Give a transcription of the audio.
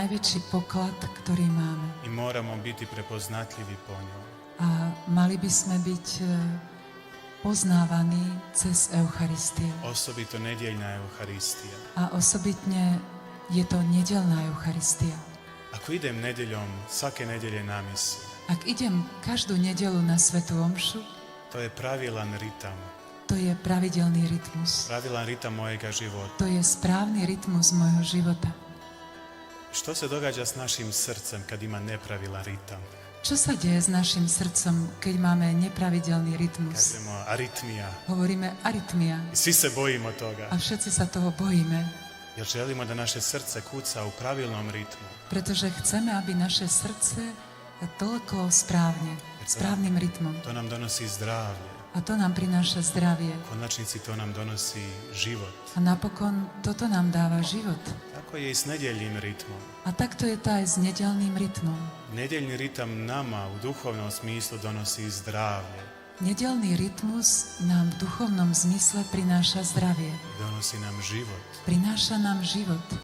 najväčší poklad, ktorý máme. i moramo biti prepoznatljivi po njoj. A mali by sme byť poznávaní cez Eucharistiu. Osobito nedjeljna Euharistija. A osobitne je to nedeľná Eucharistia. Ako idem nedjeljom, svake nedjelje na misu, Ak idem každú nedeľu na svätú omšu, to je pravilan ritam. to je pravidelný rytmus. Pravilan ritam mojega života. To je správny rytmus môjho života. Što se događa s našim srcem kad ima nepravilan ritam? Čo sa deje s našim srdcom, keď máme nepravidelný rytmus? Kažemo aritmija. Hovoríme arytmia I svi se bojimo toga. a všetci sa toho bojíme, Jer želimo da naše srce kuca u pravilnom ritmu. pretože chceme, aby naše srdce toľko správne, správnym rytmom. To nam donosi zdravlje. A to nám prináša zdravie. U konačnici to nam donosi život. A napokon toto nám dáva život. Tako je i s nedjeljnim ritmom. A takto je to aj s nedeľným rytmom. Nedjeljni ritam nama u duhovnom smislu donosi zdravlje. Nedeľný rytmus nám v duchovnom zmysle prináša zdravie. Donosi nam život. Prináša nám život.